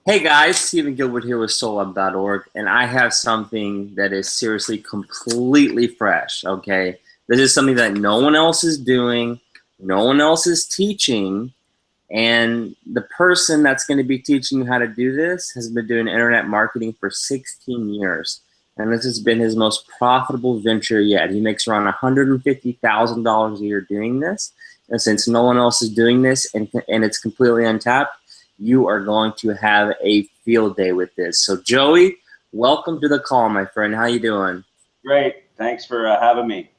Hey guys, Stephen Gilbert here with SoulUp.org, and I have something that is seriously completely fresh, okay? This is something that no one else is doing, no one else is teaching, and the person that's going to be teaching you how to do this has been doing internet marketing for 16 years, and this has been his most profitable venture yet. He makes around $150,000 a year doing this, and since no one else is doing this and it's completely untapped, you are going to have a field day with this. So Joey, welcome to the call, my friend. How you doing? Great. Thanks for having me.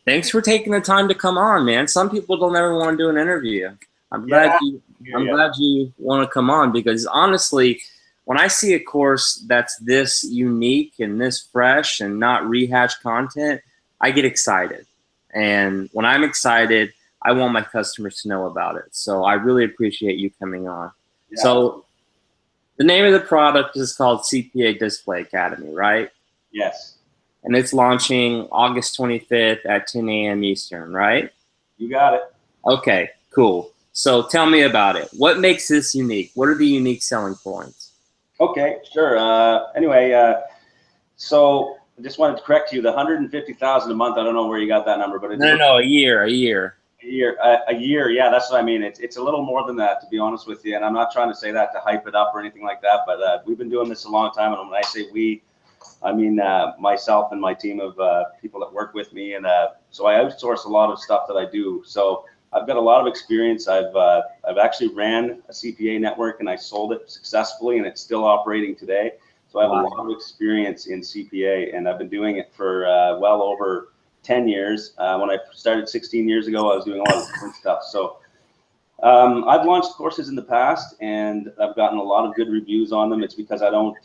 Thanks for taking the time to come on, man. Some people don't ever want to do an interview. I'm glad Yeah, you hear I'm ya. glad you want to come on because honestly, when I see a course that's this unique and this fresh and not rehashed content, I get excited. And when I'm excited, I want my customers to know about it. So I really appreciate you coming on. Yeah. So the name of the product is called CPA Display Academy, right? Yes. And it's launching August 25th at 10 a.m. Eastern, right? You got it. Okay, cool. So tell me about it. What makes this unique? What are the unique selling points? Okay. Sure. Anyway, so I just wanted to correct you. The 150,000 a month. I don't know where you got that number, but it's No, no, no, a year, a year. a year. A year. Yeah, that's what I mean. It's a little more than that, to be honest with you. And I'm not trying to say that to hype it up or anything like that. But we've been doing this a long time, and when I say we, I mean myself and my team of people that work with me, and so I outsource a lot of stuff that I do. So I've got a lot of experience. I've actually ran a CPA network and I sold it successfully, and it's still operating today. So I have a Wow. lot of experience in CPA, and I've been doing it for well over 10 years. When I started 16 years ago, I was doing a lot of different stuff. So I've launched courses in the past, and I've gotten a lot of good reviews on them. It's because I don't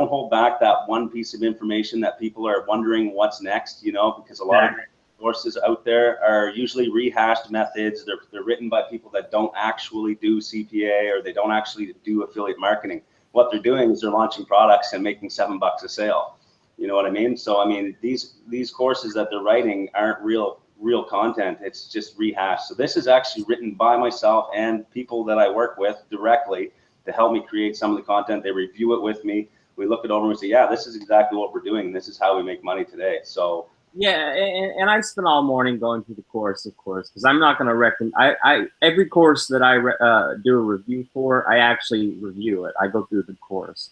hold back that one piece of information that people are wondering what's next. Because a lot of courses out there are usually rehashed methods. They're written by people that don't actually do CPA or they don't actually do affiliate marketing. What they're doing is they're launching products and making $7 a sale. You know what I mean? So I mean these courses that they're writing aren't real content. It's just rehashed. So this is actually written by myself and people that I work with directly to help me create some of the content. They review it with me. We look it over and we say, yeah, this is exactly what we're doing. This is how we make money today. So Yeah, and I spent all morning going through the course, of course, because I'm not going to recommend. I every course that I do a review for, I actually review it. I go through the course.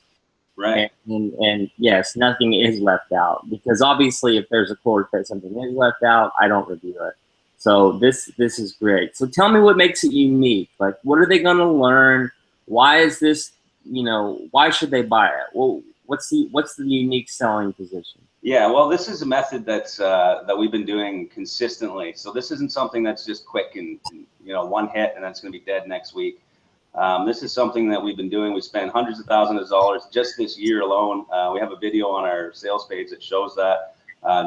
right. And yes, nothing is left out because obviously if there's a course that something is left out, I don't review it. So this is great. So tell me what makes it unique. Like what are they going to learn? Why is this, why should they buy it? Well, what's the unique selling position? Yeah, well, this is a method that we've been doing consistently. So this isn't something that's just quick and one hit and that's going to be dead next week. This is something that we've been doing. We spent hundreds of thousands of dollars just this year alone. We have a video on our sales page that shows that.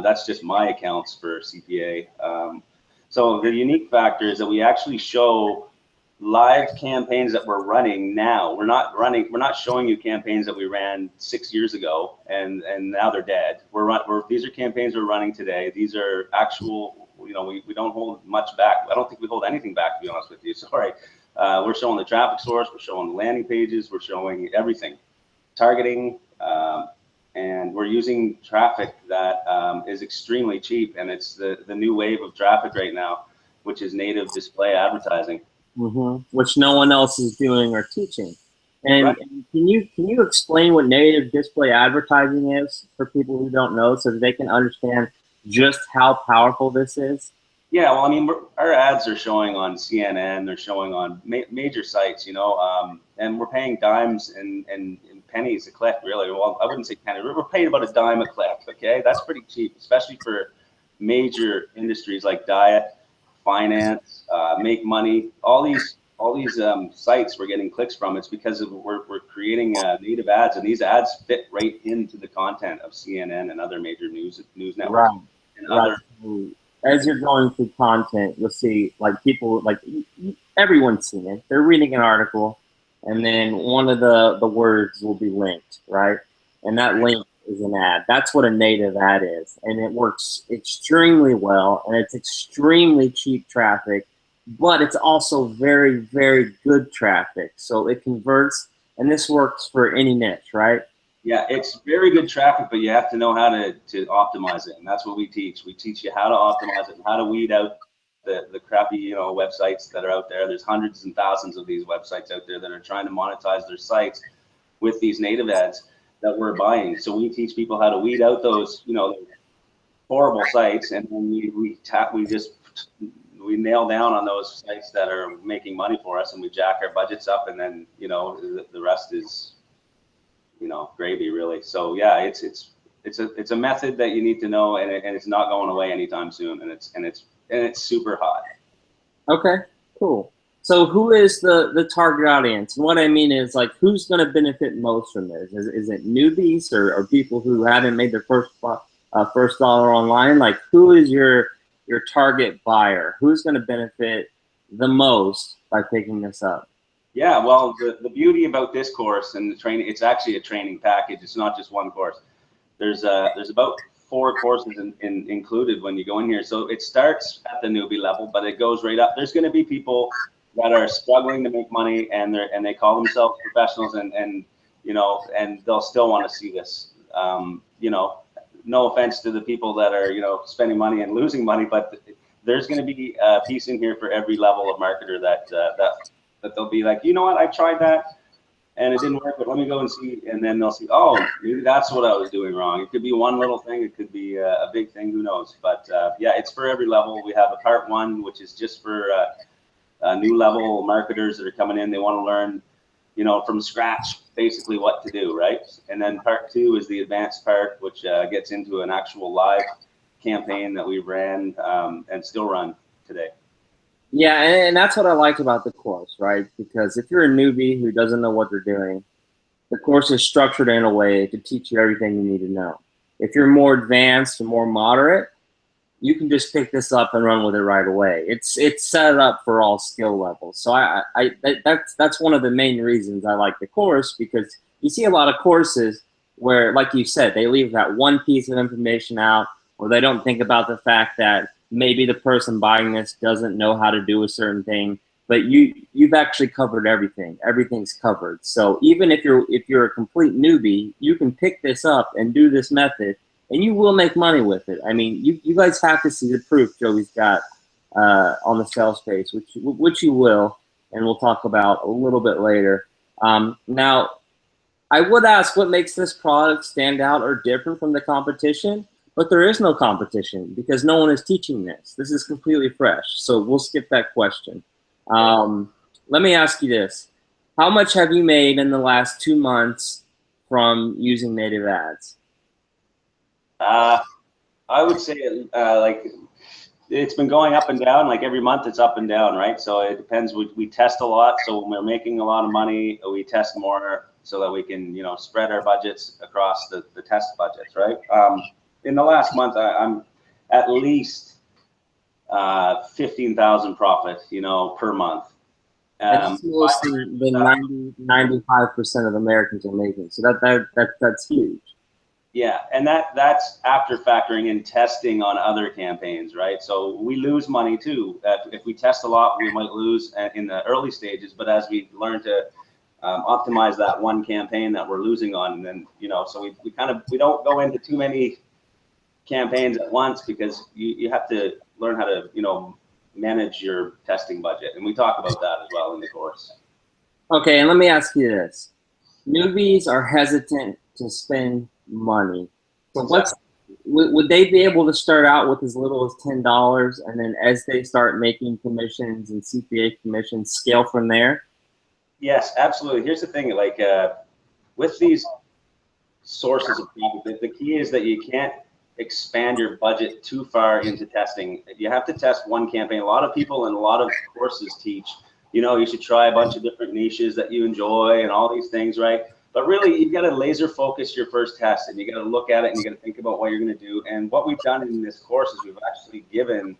That's just my accounts for CPA. So the unique factor is that we actually show live campaigns that we're running now. We're not showing you campaigns that we ran 6 years ago and now they're dead. These are campaigns we're running today. These are actual, we don't hold much back. I don't think we hold anything back, to be honest with you. Sorry. We're showing the traffic source, we're showing the landing pages, we're showing everything, targeting, and we're using traffic that is extremely cheap, and it's the new wave of traffic right now, which is native display advertising. Which no one else is doing or teaching. Right. And can you explain what native display advertising is for people who don't know, so that they can understand just how powerful this is? Yeah, well, I mean, our ads are showing on CNN, they're showing on major sites, and we're paying dimes and pennies a click, really. Well, I wouldn't say penny, we're paying about a dime a click, okay? That's pretty cheap, especially for major industries like diet, finance, make money, all these sites we're getting clicks from. It's because we're creating native ads, and these ads fit right into the content of CNN and other major news networks Right, and right. other. So as you're going through content, you'll see like people like everyone's seen it. They're reading an article, and then one of the words will be linked, right? And that link is an ad. That's what a native ad is, and it works extremely well, and it's extremely cheap traffic, but it's also very good traffic. So it converts and this works for any niche, right? Yeah, it's very good traffic, but you have to know how to optimize it, and that's what we teach. We teach you how to optimize it and how to weed out the crappy websites that are out there. There's hundreds and thousands of these websites out there that are trying to monetize their sites with these native ads that we're buying. So we teach people how to weed out those horrible sites, and then we nail down on those sites that are making money for us, and we jack our budgets up, and then the rest is gravy, really. So yeah, it's a method that you need to know, and it's not going away anytime soon, and it's super hot. Okay, cool. So who is the target audience? And what I mean is, like, who's going to benefit most from this? Is it newbies or people who haven't made their first dollar online? Like, who is your target buyer? Who's going to benefit the most by picking this up? Yeah, well, the beauty about this course and the training, it's actually a training package. It's not just one course. There's about 4 courses included when you go in here. So it starts at the newbie level, but it goes right up. There's going to be people that are struggling to make money, and they call themselves professionals, and they'll still want to see this. No offense to the people that are spending money and losing money, but there's going to be a piece in here for every level of marketer that they'll be like, you know what, I tried that and it didn't work, but let me go and see. And then they'll see, oh, maybe that's what I was doing wrong. It could be one little thing. It could be a big thing. Who knows? But yeah, it's for every level. We have a part 1, which is just for new level marketers that are coming in. They want to learn, from scratch, basically what to do, right? And then part 2 is the advanced part, which gets into an actual live campaign that we ran and still run today. Yeah, and that's what I like about the course, right? Because if you're a newbie who doesn't know what they're doing, the course is structured in a way to teach you everything you need to know. If you're more advanced or more moderate, you can just pick this up and run with it right away. It's set up for all skill levels. So that's one of the main reasons I like the course, because you see a lot of courses where, like you said, they leave that one piece of information out, or they don't think about the fact that maybe the person buying this doesn't know how to do a certain thing, but you've actually covered everything. Everything's covered. So even if you're a complete newbie, you can pick this up and do this method, and you will make money with it. I mean, you guys have to see the proof Joey's got on the sales page, which you will, and we'll talk about a little bit later. Now, I would ask what makes this product stand out or different from the competition, but there is no competition because no one is teaching this. This is completely fresh, so we'll skip that question. Let me ask you this. How much have you made in the last 2 months from using native ads? I would say like it's been going up and down. Like every month it's up and down, right? So it depends. We test a lot. So when we're making a lot of money, we test more so that we can, spread our budgets across the test budgets, right? In the last month, I'm at least 15,000 profit, per month. That's mostly the 95% of Americans are making. So that's huge. Yeah, and that's after factoring in testing on other campaigns, right? So we lose money too. If we test a lot, we might lose in the early stages, but as we learn to optimize that one campaign that we're losing on, and then so we don't go into too many campaigns at once, because you have to learn how to manage your testing budget, and we talk about that as well in the course. Okay, and let me ask you this. Newbies are hesitant to spend money. So would they be able to start out with as little as $10, and then as they start making commissions and CPA commissions, scale from there? Yes, absolutely. Here's the thing, like with these sources of profit, the key is that you can't expand your budget too far into testing. You have to test one campaign. A lot of people and a lot of courses teach, you should try a bunch of different niches that you enjoy and all these things, right? But really, you got to laser focus your first test, and you got to look at it, and you got to think about what you're going to do. And what we've done in this course is we've actually given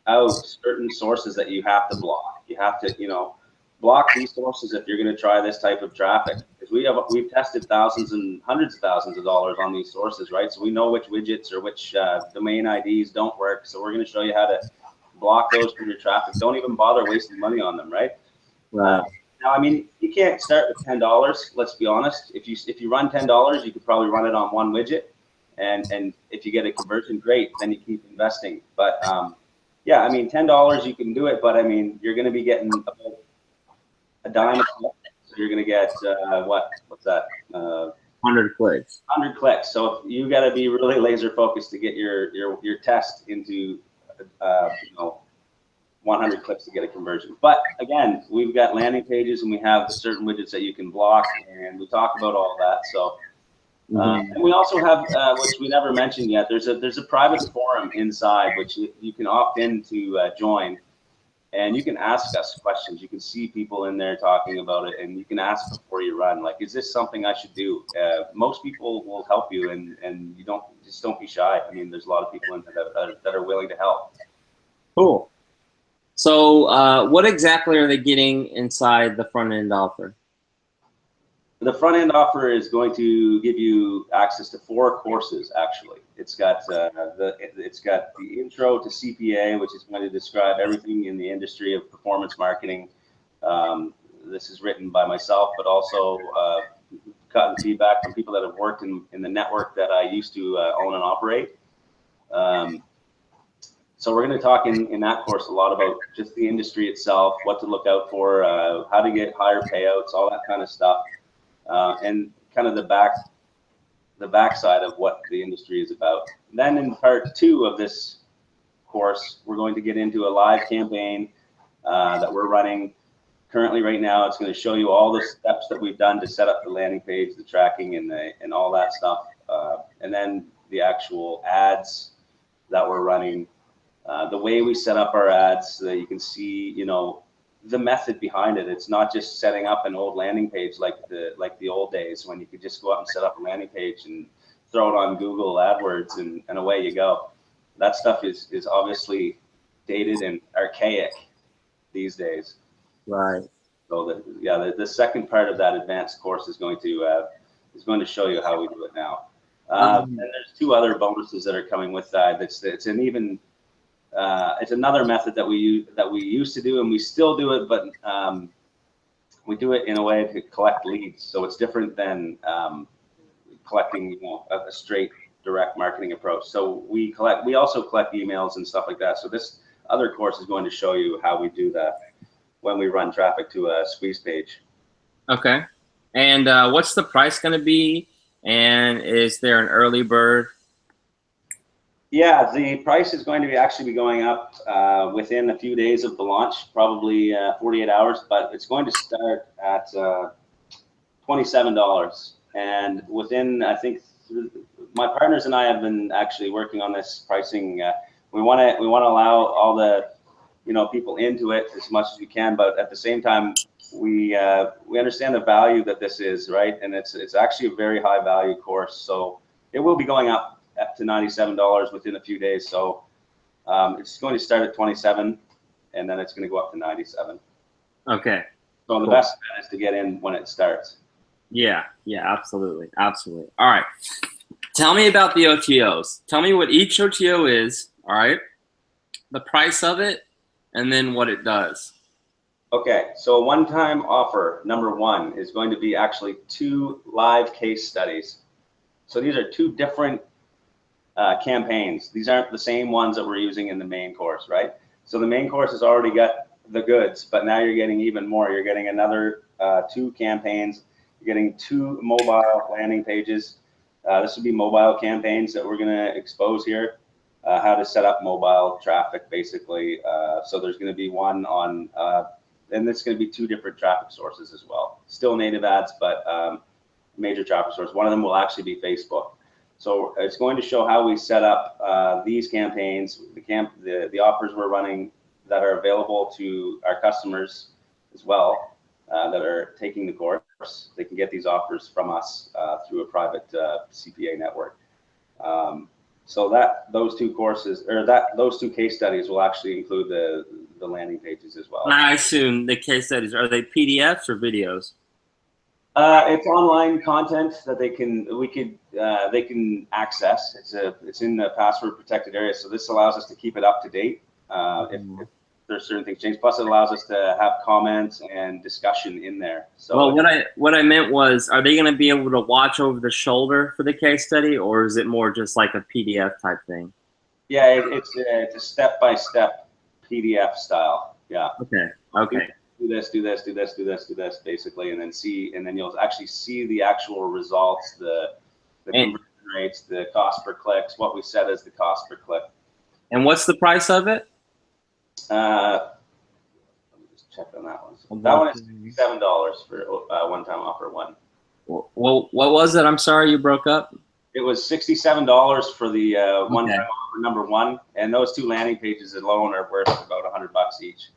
out certain sources that you have to block. You have to, block these sources if you're going to try this type of traffic. Because we've tested thousands and hundreds of thousands of dollars on these sources, right? So we know which widgets or which domain IDs don't work. So we're going to show you how to block those from your traffic. Don't even bother wasting money on them, right? Right. Now, I mean, you can't start with $10. Let's be honest. If you run $10, you could probably run it on one widget, and if you get a conversion, great. Then you keep investing. But yeah, I mean, $10 you can do it, but I mean, you're going to be getting about a dime a click. So you're going to get what's that? 100 clicks. 100 clicks. So you got to be really laser focused to get your test into 100 clicks to get a conversion. But again, we've got landing pages and we have certain widgets that you can block, and we talk about all that. So and we also have, which we never mentioned yet, there's a private forum inside which you can opt in to join, and you can ask us questions. You can see people in there talking about it, and you can ask before you run, like, is this something I should do? Most people will help you, and you don't be shy. I mean, there's a lot of people in there that are willing to help. Cool. So what exactly are they getting inside the front end offer? The front end offer is going to give you access to 4 courses. Actually, it's got the intro to CPA, which is going to describe everything in the industry of performance marketing. This is written by myself, but also gotten feedback from people that have worked in the network that I used to own and operate. So we're going to talk in that course a lot about just the industry itself, what to look out for, how to get higher payouts, all that kind of stuff. And kind of the backside of what the industry is about. Then in part 2 of this course, we're going to get into a live campaign that we're running currently right now. It's going to show you all the steps that we've done to set up the landing page, the tracking, and all that stuff. And then the actual ads that we're running, the way we set up our ads, so that you can see, the method behind it. It's not just setting up an old landing page like the old days when you could just go out and set up a landing page and throw it on Google AdWords and away you go. That stuff is obviously dated and archaic these days. Right. So the second part of that advanced course is going to show you how we do it now. And there's 2 other bonuses that are coming with that. It's another method that we used to do, and we still do it, but we do it in a way to collect leads. So it's different than collecting, a straight direct marketing approach. So we also collect emails and stuff like that. So this other course is going to show you how we do that when we run traffic to a squeeze page. Okay. And what's the price going to be? And is there an early bird? Yeah, the price is going to actually be going up within a few days of the launch, probably 48 hours, but it's going to start at $27. And within, I think, my partners and I have been actually working on this pricing. We want to allow all the people into it as much as we can, but at the same time, we understand the value that this is, right? And it's actually a very high value course, so it will be going up to $97 within a few days. So it's going to start at 27, and then it's going to go up to 97. Okay. So cool. The best bet is to get in when it starts. Yeah, absolutely. Absolutely. All right. Tell me about the OTOs. Tell me what each OTO is, all right? The price of it, and then what it does. Okay, so a one-time offer, number 1, is going to be actually 2 live case studies. So these are 2 different campaigns. These aren't the same ones that we're using in the main course, right? So the main course has already got the goods, but now you're getting even more. You're getting another 2 campaigns. You're getting 2 mobile landing pages. This would be mobile campaigns that we're going to expose here. How to set up mobile traffic, basically. So there's going to be one on, and it's going to be 2 different traffic sources as well. Still native ads, but major traffic source. One of them will actually be Facebook. So it's going to show how we set up these campaigns, the offers we're running that are available to our customers as well that are taking the course. They can get these offers from us through a private CPA network. So those 2 courses, or those 2 case studies will actually include the landing pages as well. And I assume the case studies, are they PDFs or videos? It's online content that they can access. It's in the password protected area, so this allows us to keep it up to date. If there's certain things changed. Plus, it allows us to have comments and discussion in there. So, well, what I meant was, are they going to be able to watch over the shoulder for the case study, or is it more just like a PDF type thing? yeah, it's a step-by-step PDF style. Yeah. Okay. Okay. Do this, do this, do this, do this, do this, basically, and then you'll actually see the actual results, the conversion rates, the cost per clicks, what we set as the cost per click. And what's the price of it? Let me just check on that one. That one is $7 for one-time offer one. Well, what was it? I'm sorry, you broke up. It was $67 for the one-time offer number one, and those two landing pages alone are worth about $100 each.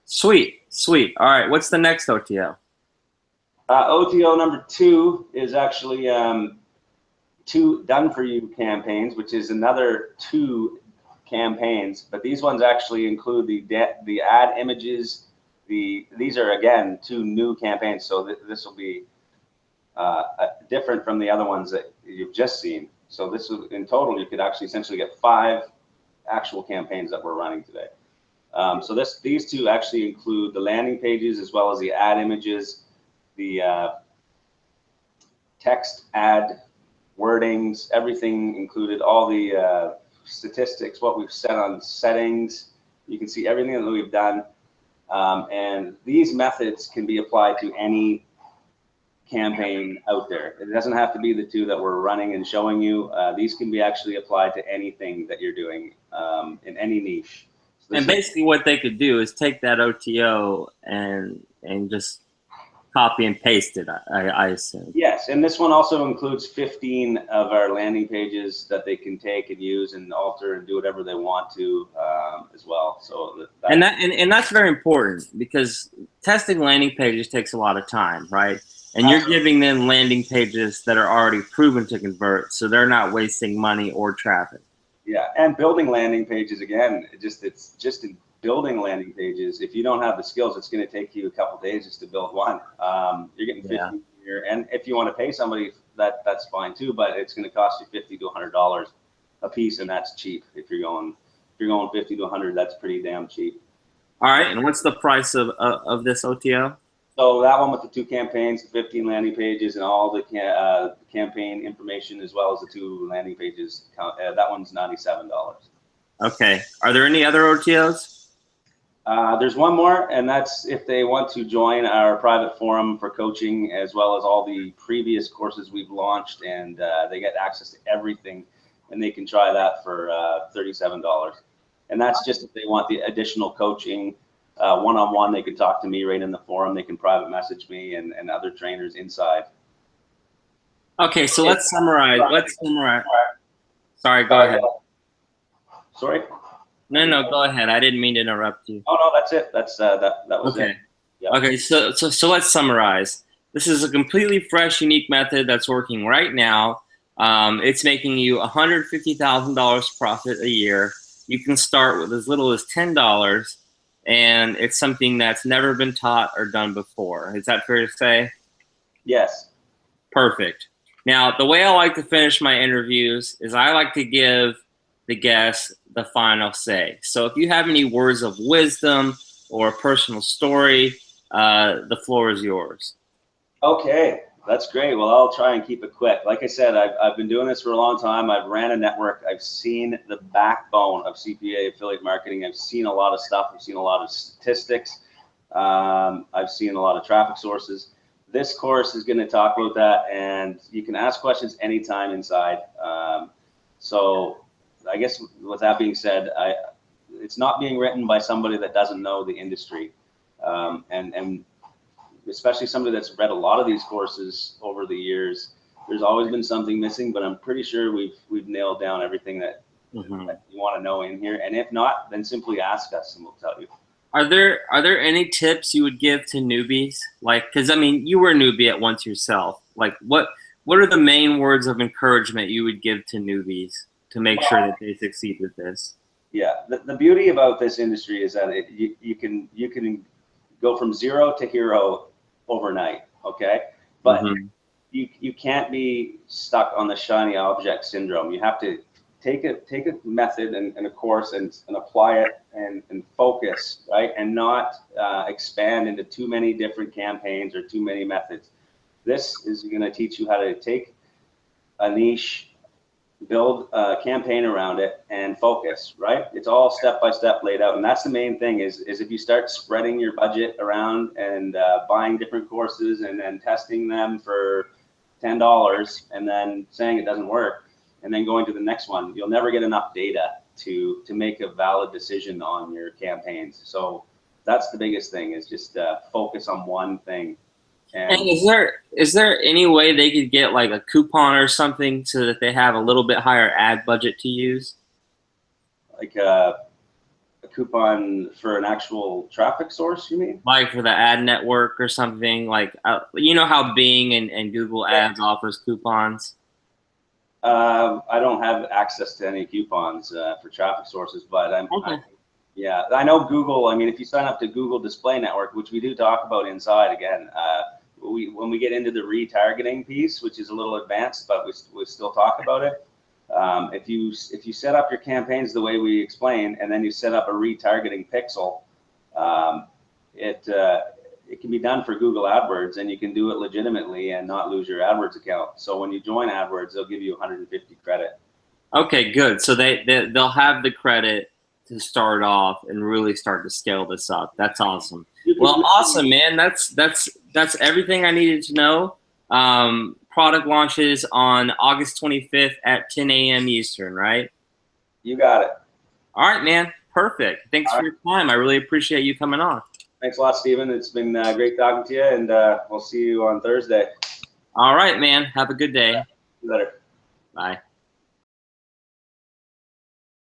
Sweet, sweet. All right, what's the next OTO? OTO number 2 is actually 2 done-for-you campaigns, which is another 2 campaigns, but these ones actually include the ad images. These are, again, 2 new campaigns, so this will be different from the other ones that you've just seen. So this will, in total, you could actually essentially get 5 actual campaigns that we're running today. So these 2 actually include the landing pages as well as the ad images, the text ad wordings, everything included, all the statistics, what we've set on settings. You can see everything that we've done. And these methods can be applied to any campaign out there. It doesn't have to be the 2 that we're running and showing you. These can be actually applied to anything that you're doing in any niche. So and basically what they could do is take that OTO and just copy and paste it, I assume. Yes, and this one also includes 15 of our landing pages that they can take and use and alter and do whatever they want to as well. So that's very important, because testing landing pages takes a lot of time, right? And you're giving them landing pages that are already proven to convert, so they're not wasting money or traffic. Yeah, and building landing pages, again, it's just in building landing pages. If you don't have the skills, it's going to take you a couple of days just to build one. You're getting 50 here, and if you want to pay somebody, that's fine too. But it's going to cost you $50 to $100 a piece, and that's cheap. If you're going 50 to 100, that's pretty damn cheap. All right, and what's the price of this OTO? So that one with the 2 campaigns, 15 landing pages, and all the campaign information, as well as the 2 landing pages, that one's $97. Okay. Are there any other OTOs? There's one more, and that's if they want to join our private forum for coaching, as well as all the previous courses we've launched, and they get access to everything, and they can try that for $37. And that's just if they want the additional coaching. One-on-one, they can talk to me right in the forum. They can private message me and other trainers inside. Okay, so let's summarize. Sorry, go ahead. Sorry? No, go ahead. I didn't mean to interrupt you. Oh, no, that's it. That was okay. it. Yeah. Okay, so let's summarize. This is a completely fresh, unique method that's working right now. It's making you $150,000 profit a year. You can start with as little as $10. And it's something that's never been taught or done before. Is that fair to say? Yes. Perfect. Now, the way I like to finish my interviews is I like to give the guests the final say. So if you have any words of wisdom or a personal story, the floor is yours. Okay, that's great. Well, I'll try and keep it quick. Like I said, I've been doing this for a long time. I've ran a network. I've seen the backbone of CPA affiliate marketing. I've seen a lot of stuff. I've seen a lot of statistics. I've seen a lot of traffic sources. This course is going to talk about that, and you can ask questions anytime inside. So I guess with that being said, it's not being written by somebody that doesn't know the industry. And especially somebody that's read a lot of these courses over the years, there's always been something missing, but I'm pretty sure we've nailed down everything that, that you want to know in here. And if not, then simply ask us and we'll tell you. Are there any tips you would give to newbies? Like, because I mean, you were a newbie at once yourself. Like, what are the main words of encouragement you would give to newbies to make sure that they succeed with this? Yeah, the beauty about this industry is that you can go from zero to hero overnight, okay? But you can't be stuck on the shiny object syndrome. You have to take a method and a course and apply it and focus, right? And not expand into too many different campaigns or too many methods. This is going to teach you how to take a niche, build a campaign around it, and focus, right? It's all step by step laid out. And that's the main thing is if you start spreading your budget around and buying different courses and then testing them for $10 and then saying it doesn't work and then going to the next one, you'll never get enough data to make a valid decision on your campaigns. So that's the biggest thing, is just focus on one thing. And is there any way they could get like a coupon or something so that they have a little bit higher ad budget to use? Like a coupon for an actual traffic source, you mean? Like for the ad network or something, like you know how Bing and Google Ads offers coupons? I don't have access to any coupons for traffic sources, but yeah, I know Google. I mean, if you sign up to Google Display Network, which we do talk about inside again, when we get into the retargeting piece, which is a little advanced, but we still talk about it. If you set up your campaigns the way we explain, and then you set up a retargeting pixel, it can be done for Google AdWords, and you can do it legitimately and not lose your AdWords account. So when you join AdWords, they'll give you 150 credit. Okay, good. So they'll have the credit to start off and really start to scale this up. That's awesome. Well, awesome, man. That's everything I needed to know. Product launches on August 25th at 10 a.m. Eastern, right? You got it. All right, man. Perfect. Thanks for your time. I really appreciate you coming on. Thanks a lot, Steven. It's been great talking to you, and we'll see you on Thursday. All right, man. Have a good day. See you later. Bye.